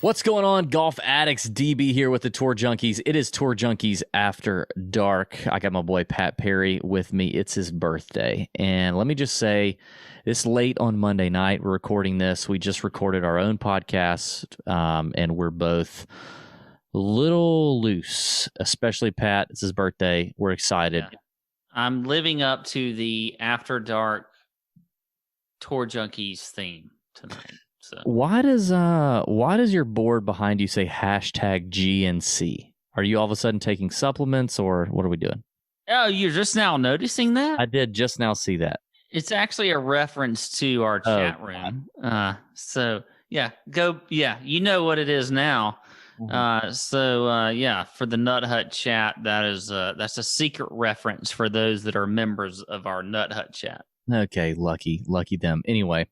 What's going on, golf addicts? DB here with the Tour Junkies. It is Tour Junkies After Dark. I got my boy Pat Perry with me. It's his birthday. And let me just say, it's late on Monday night. We're recording this. We just recorded our own podcast, and we're both a little loose, especially Pat. It's his birthday. We're excited. Yeah. I'm living up to the After Dark Tour Junkies theme tonight. So. Why does your board behind you say hashtag GNC? Are you all of a sudden taking supplements, or what are we doing? Oh, you're just now noticing that? I did just now see that. It's actually a reference to our chat room. So yeah, you know what it is now. Mm-hmm. For the Nut Hut chat, that's a secret reference for those that are members of our Nut Hut chat. Okay, lucky them. Anyway.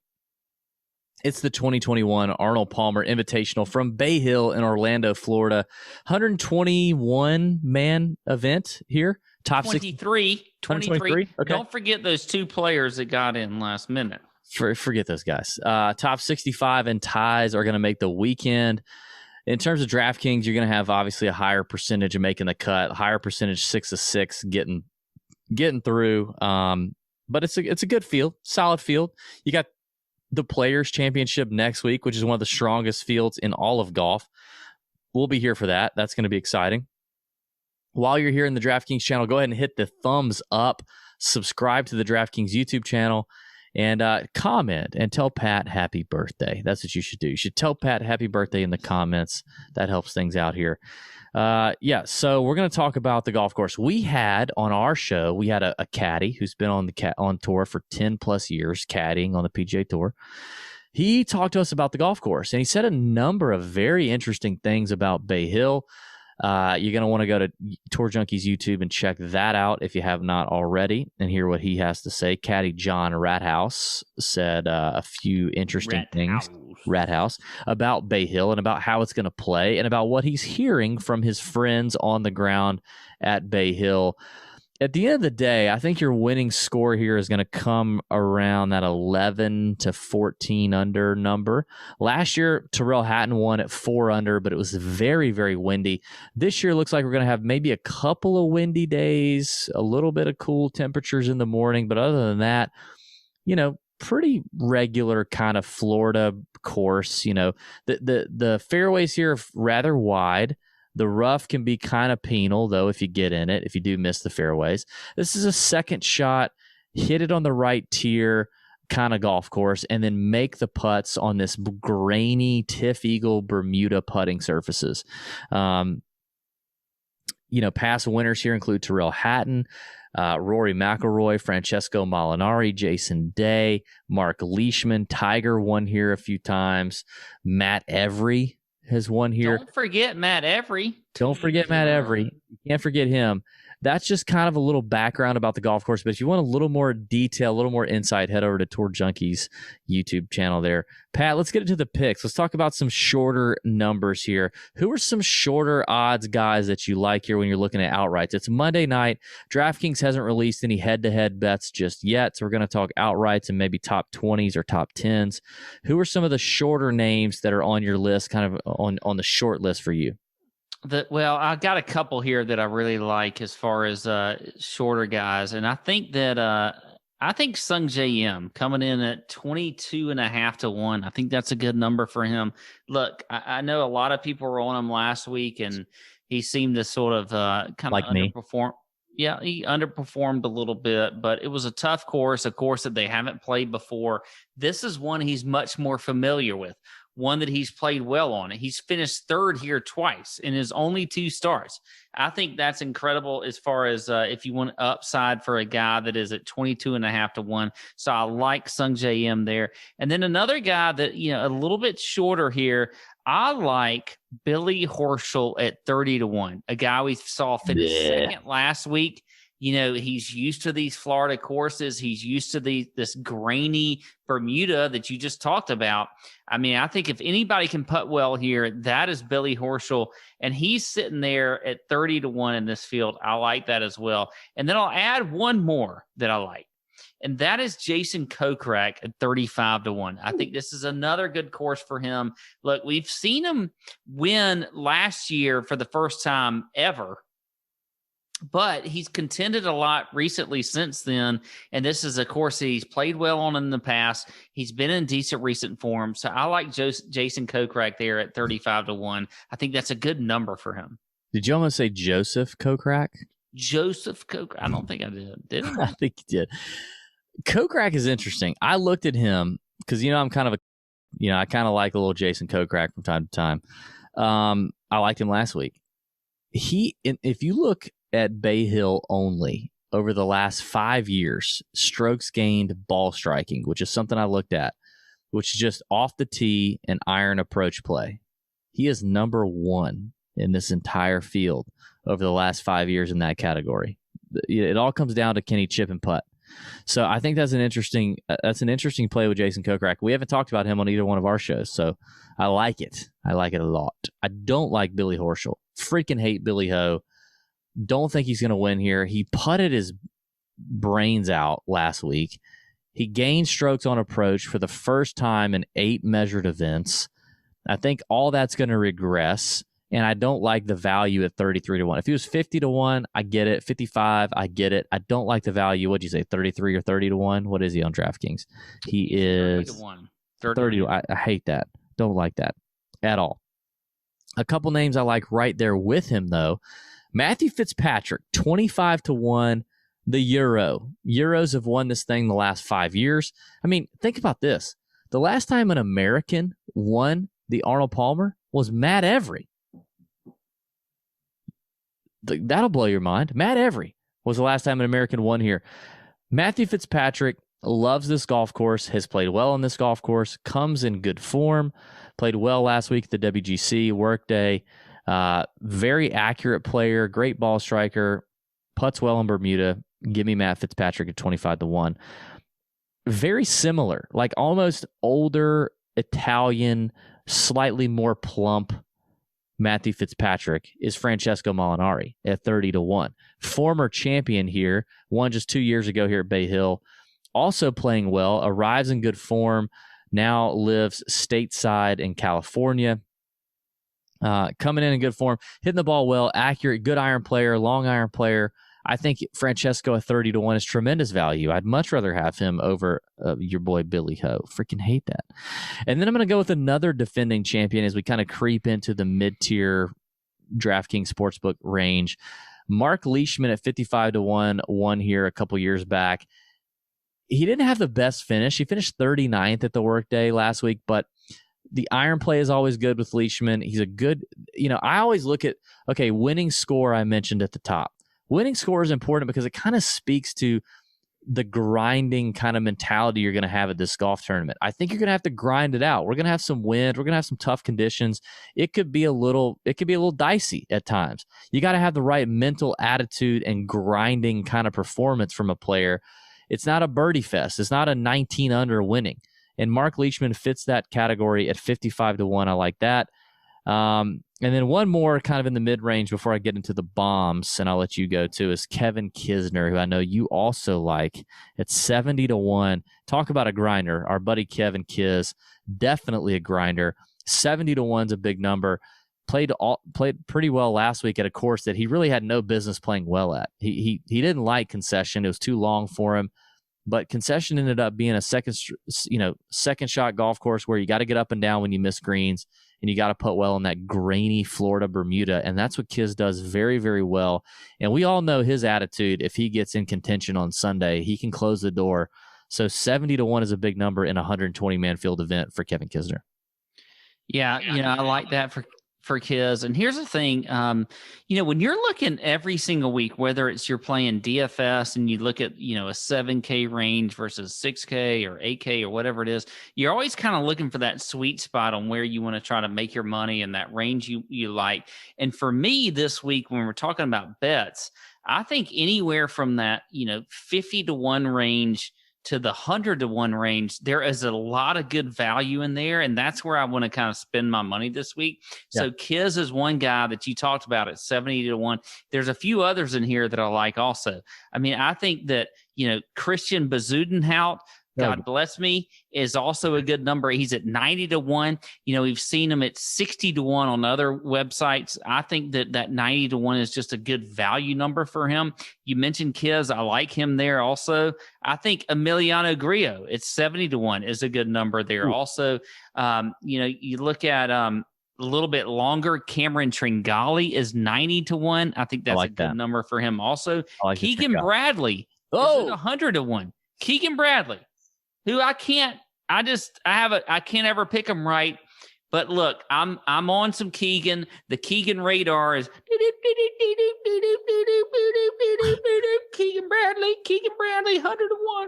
It's the 2021 Arnold Palmer Invitational from Bay Hill in Orlando, Florida. 121-man event here. Top 23. Okay. Don't forget those two players that got in last minute. Forget those guys. Top 65 and ties are going to make the weekend. In terms of DraftKings, you're going to have obviously a higher percentage of making the cut, higher percentage 6 of 6 getting through. But it's a good field, solid field. You got the Players Championship next week, which is one of the strongest fields in all of golf. We'll be here for that. That's going to be exciting. While you're here in the DraftKings channel, go ahead and hit the thumbs up, subscribe to the DraftKings YouTube channel, and comment and tell Pat happy birthday. That's what you should do. You should tell Pat happy birthday in the comments. That helps things out here. So we're going to talk about the golf course. We had on our show, we had a caddy who's been on tour for 10 plus years, caddying on the PGA Tour. He talked to us about the golf course, and he said a number of very interesting things about Bay Hill. You're going to want to go to Tour Junkies YouTube and check that out if you have not already and hear what he has to say. Caddy John Rathouse said a few interesting things. Rathouse about Bay Hill and about how it's going to play and about what he's hearing from his friends on the ground at Bay Hill. At the end of the day, I think your winning score here is going to come around that 11 to 14 under number. Last year, Tyrrell Hatton won at 4 under, but it was very, very windy. This year looks like we're going to have maybe a couple of windy days, a little bit of cool temperatures in the morning, but other than that, pretty regular kind of Florida course. The fairways here are rather wide. The rough can be kind of penal, though, if you get in it, if you do miss the fairways. This is a second shot, hit it on the right tier kind of golf course, and then make the putts on this grainy Tiff Eagle Bermuda putting surfaces. Past winners here include Tyrrell Hatton, Rory McIlroy, Francesco Molinari, Jason Day, Mark Leishman. Tiger won here a few times. Matt Every has won here. Don't forget Matt Every. You can't forget him. That's just kind of a little background about the golf course. But if you want a little more detail, a little more insight, head over to Tour Junkies YouTube channel there. Pat, let's get into the picks. Let's talk about some shorter numbers here. Who are some shorter odds guys that you like here when you're looking at outrights? It's Monday night. DraftKings hasn't released any head-to-head bets just yet, so we're going to talk outrights and maybe top 20s or top 10s. Who are some of the shorter names that are on your list, kind of on the short list for you? I got a couple here that I really like as far as shorter guys, and I think that Sung J M coming in at 22.5 to 1. I think that's a good number for him. Look, I know a lot of people were on him last week, and he seemed to sort of kind of underperform. Yeah, he underperformed a little bit, but it was a tough course, a course that they haven't played before. This is one he's much more familiar with. One that he's played well on. He's finished third here twice in his only 2 starts. I think that's incredible as far as if you want upside for a guy that is at 22.5 to 1. So I like Sung J M there. And then another guy that, a little bit shorter here, I like Billy Horschel at 30 to 1, a guy we saw finish second last week. He's used to these Florida courses. He's used to this grainy Bermuda that you just talked about. I mean, I think if anybody can putt well here, that is Billy Horschel. And he's sitting there at 30 to 1 in this field. I like that as well. And then I'll add one more that I like. and that is Jason Kokrak at 35-1. I think this is another good course for him. Look, we've seen him win last year for the first time ever, but he's contended a lot recently since then. And this is a course that he's played well on in the past. He's been in decent recent form. So I like Jason Kokrak there at 35-1. I think that's a good number for him. Did you almost say Joseph Kokrak? Joseph Kokrak. I don't think I did. Did I? I think you did. Kokrak is interesting. I looked at him because, I'm kind of I kind of like a little Jason Kokrak from time to time. I liked him last week. If you look at Bay Hill only over the last 5 years, strokes gained, ball striking, which is something I looked at, which is just off the tee and iron approach play. He is number 1 in this entire field over the last 5 years in that category. It all comes down to can he chip and putt. So I think that's an interesting play with Jason Kokrak. We haven't talked about him on either one of our shows, so I like it. I like it a lot. I don't like Billy Horschel. Freaking hate Billy Ho. Don't think he's going to win here. He putted his brains out last week. He gained strokes on approach for the first time in 8 measured events. I think all that's going to regress, and I don't like the value at 33-1. If he was 50-1, I get it. 55, I get it. I don't like the value. What'd you say, 33 or 30-1? What is he on DraftKings? He is 30-1. 30. I hate that. Don't like that at all. A couple names I like right there with him, though. Matthew Fitzpatrick, 25-1, the Euro. Euros have won this thing the last 5 years. I mean, think about this. The last time an American won the Arnold Palmer was Matt Every. That'll blow your mind. Matt Every was the last time an American won here. Matthew Fitzpatrick loves this golf course, has played well on this golf course, comes in good form, played well last week at the WGC Workday. Very accurate player, great ball striker, putts well in Bermuda. Give me Matt Fitzpatrick at 25-1. Very similar, like almost older Italian, slightly more plump Matthew Fitzpatrick is Francesco Molinari at 30-1. Former champion here, won just 2 years ago here at Bay Hill. Also playing well, arrives in good form, now lives stateside in California. Coming in good form, hitting the ball well, accurate, good iron player, long iron player. I think Francesco at 30-1 is tremendous value. I'd much rather have him over your boy Billy Ho. Freaking hate that. And then I'm going to go with another defending champion as we kind of creep into the mid-tier DraftKings Sportsbook range. Mark Leishman at 55-1 won here a couple years back. He didn't have the best finish. He finished 39th at the Workday last week, but the iron play is always good with Leishman. He's a good, I always look at, winning score I mentioned at the top. Winning score is important because it kind of speaks to the grinding kind of mentality you're going to have at this golf tournament. I think you're going to have to grind it out. We're going to have some wind. We're going to have some tough conditions. It could be a little dicey at times. You got to have the right mental attitude and grinding kind of performance from a player. It's not a birdie fest. It's not a 19 under winning. And Mark Leishman fits that category at 55-1. I like that. And then one more kind of in the mid-range before I get into the bombs, and I'll let you go too, is Kevin Kisner, who I know you also like, at 70-1. Talk about a grinder. Our buddy Kevin Kis, definitely a grinder. 70-1's a big number. Played pretty well last week at a course that he really had no business playing well at. He didn't like Concession. It was too long for him. But Concession ended up being a second shot golf course where you got to get up and down when you miss greens, and you got to put well in that grainy Florida Bermuda, and that's what Kis does very, very well. And we all know his attitude. If he gets in contention on Sunday, he can close the door. So 70-1 is a big number in a 120-man field event for Kevin Kisner. Yeah, I like that for Kis. And here's the thing, when you're looking every single week, whether it's you're playing DFS and you look at, a 7K range versus 6K or 8K or whatever it is, you're always kind of looking for that sweet spot on where you want to try to make your money and that range you like. And for me this week, when we're talking about bets, I think anywhere from that, 50-1 range to the 100-to-1 range, there is a lot of good value in there. And that's where I want to kind of spend my money this week. So Kiz is one guy that you talked about at 70-to-1. There's a few others in here that I like also. I mean, I think that, Christian Bezuidenhout, God bless me, is also a good number. He's at 90-to-1. We've seen him at 60-to-1 on other websites. I think that 90-to-1 is just a good value number for him. You mentioned Kiz. I like him there also. I think Emiliano Grillo at 70-to-1 is a good number there. Ooh. Also, you look at a little bit longer, Cameron Tringali is 90-to-1. I think that's a good number for him also. Keegan Bradley is at 100-to-1. Keegan Bradley, who I can't ever pick him right. But look, I'm on some Keegan. The Keegan radar is Keegan Bradley, 100-to-1.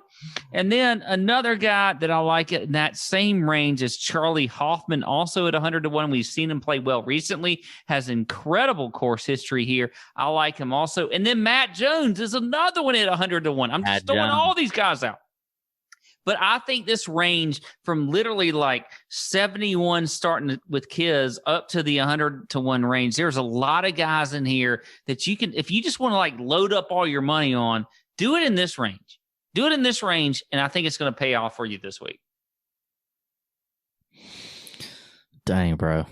And then another guy that I like in that same range is Charlie Hoffman, also at 100-to-1. We've seen him play well recently, has incredible course history here. I like him also. And then Matt Jones is another one at 100-to-1. I'm just throwing all these guys out. But I think this range from literally like 71 starting with Kiz up to the 100-to-1 range, there's a lot of guys in here that you can, if you just want to like load up all your money on, do it in this range. Do it in this range, and I think it's going to pay off for you this week. Dang, bro.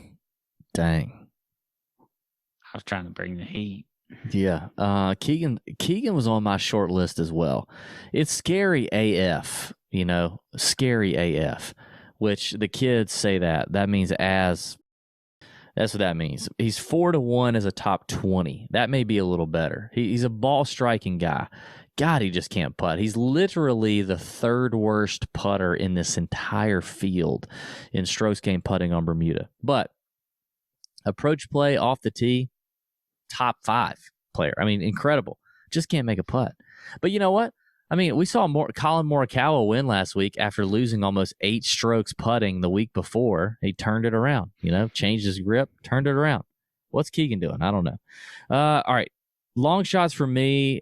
Dang. I was trying to bring the heat. Yeah. Keegan was on my short list as well. It's scary AF. Scary AF, which the kids say that means that's what that means. He's 4-to-1 as a top 20. That may be a little better. He's a ball striking guy. God, he just can't putt. He's literally the third worst putter in this entire field in strokes gained putting on Bermuda. But approach play off the tee, top 5 player. I mean, incredible. Just can't make a putt. But you know what? I mean, we saw Colin Morikawa win last week after losing almost 8 strokes putting the week before. He turned it around, changed his grip, turned it around. What's Keegan doing? I don't know. All right. Long shots for me.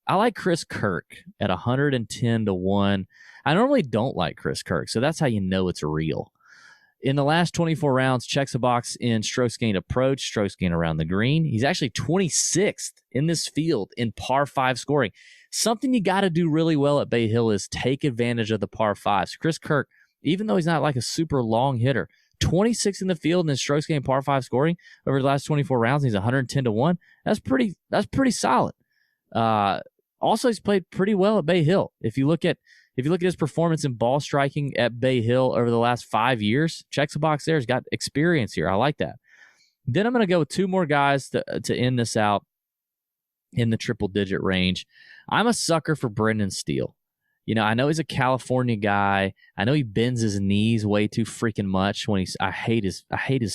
I like Chris Kirk at 110-to-1. I normally don't like Chris Kirk, so that's how you know it's real. In the last 24 rounds, checks a box in strokes gained approach, strokes gained around the green. He's actually 26th in this field in par 5 scoring. Something you got to do really well at Bay Hill is take advantage of the par 5s. Chris Kirk, even though he's not like a super long hitter, 26 in the field in his strokes gained par 5 scoring over the last 24 rounds. He's 110-to-1. That's pretty solid. Also, he's played pretty well at Bay Hill. If you look at his performance in ball striking at Bay Hill over the last 5 years, checks a box there. He's got experience here. I like that. Then I'm going to go with 2 more guys to end this out in the triple-digit range. I'm a sucker for Brendan Steele. I know he's a California guy. I know he bends his knees way too freaking much when I hate his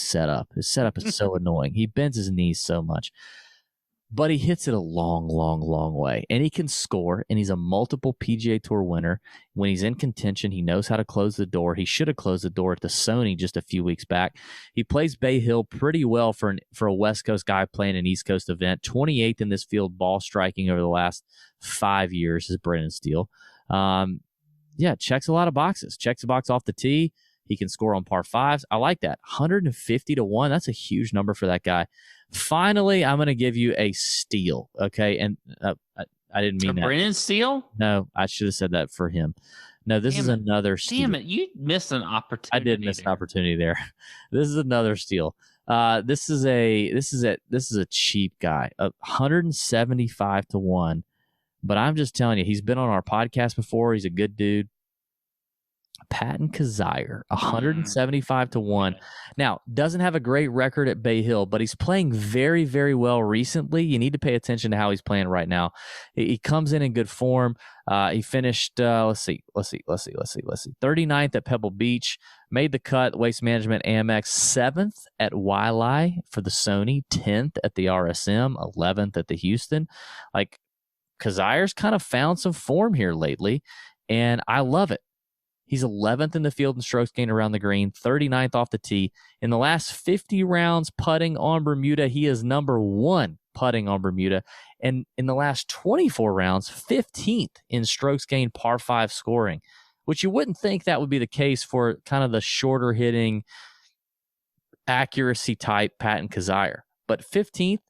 setup. His setup is so annoying. He bends his knees so much. But he hits it a long, long, long way. And he can score, and he's a multiple PGA Tour winner. When he's in contention, he knows how to close the door. He should have closed the door at the Sony just a few weeks back. He plays Bay Hill pretty well for a West Coast guy playing an East Coast event. 28th in this field ball striking over the last 5 years is Brendan Steele. Checks a lot of boxes. Checks a box off the tee. He can score on par 5s. I like that. 150-to-1. That's a huge number for that guy. Finally, I'm going to give you a steal, okay? And I didn't mean that. Brendan Steele? No, I should have said that for him. No, this is another steal. Damn it, you missed an opportunity. I did miss an opportunity there. This is another steal. This is a cheap guy, 175-to-1. But I'm just telling you, he's been on our podcast before. He's a good dude. Patton Kizzire, 175-to-1. Now, doesn't have a great record at Bay Hill, but he's playing very, very well recently. You need to pay attention to how he's playing right now. He comes in good form. He finished, let's see, 39th at Pebble Beach, made the cut, Waste Management Amex, 7th at Waialae for the Sony, 10th at the RSM, 11th at the Houston. Like, Kizzire's kind of found some form here lately, and I love it. He's 11th in the field in strokes gained around the green, 39th off the tee. In the last 50 rounds putting on Bermuda, he is number 1 putting on Bermuda. And in the last 24 rounds, 15th in strokes gained par 5 scoring, which you wouldn't think that would be the case for kind of the shorter hitting accuracy type Patton Kizzire. But 15th,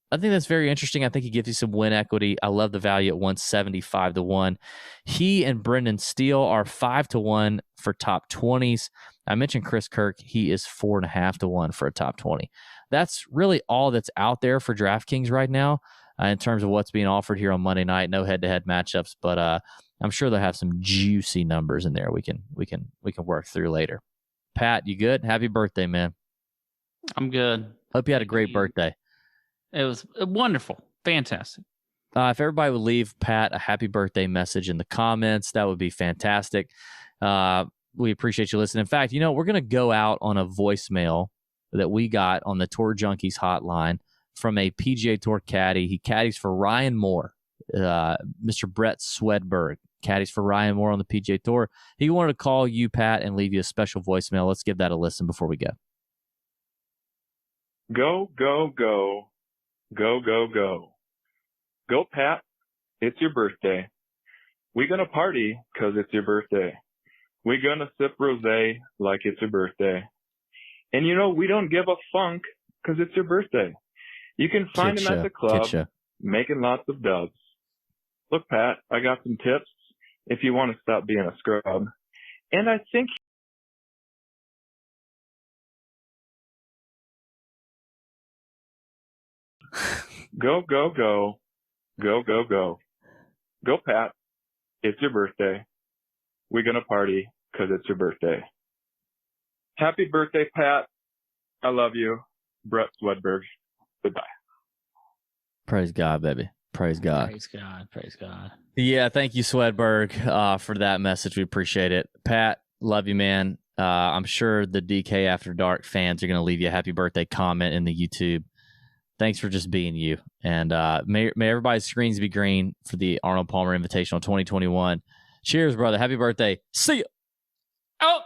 I think that's very interesting. I think he gives you some win equity. I love the value at 175 to 1. He and Brendan Steele are 5 to 1 for top 20s. I mentioned Chris Kirk. He is 4.5 to 1 for a top 20. That's really all that's out there for DraftKings right now in terms of what's being offered here on Monday night. No head-to-head matchups, but I'm sure they'll have some juicy numbers in there we can work through later. Pat, you good? Happy birthday, man. I'm good. Hope you had a great birthday. It was wonderful. Fantastic. If everybody would leave Pat a happy birthday message in the comments, that would be fantastic. We appreciate you listening. In fact, we're going to go out on a voicemail that we got on the Tour Junkies hotline from a PGA Tour caddy. He caddies for Ryan Moore, Mr. Brett Swedberg, caddies for Ryan Moore on the PGA Tour. He wanted to call you, Pat, and leave you a special voicemail. Let's give that a listen before we go. Go, go, go. Go, go, go. Go, Pat. It's your birthday. We're going to party 'cause it's your birthday. We're going to sip rosé like it's your birthday. And we don't give a funk 'cause it's your birthday. You can find him at the club making lots of dubs. Look, Pat, I got some tips if you want to stop being a scrub. And I think go, go, go. Go, go, go. Go, Pat. It's your birthday. We're going to party 'cause it's your birthday. Happy birthday, Pat. I love you. Brett Swedberg. Goodbye. Praise God, baby. Praise God. Praise God. Praise God. Yeah, thank you, Swedberg, for that message. We appreciate it. Pat, love you, man. I'm sure the DK After Dark fans are going to leave you a happy birthday comment in the YouTube. Thanks for just being you. And may everybody's screens be green for the Arnold Palmer Invitational 2021. Cheers, brother. Happy birthday. See ya. Oh!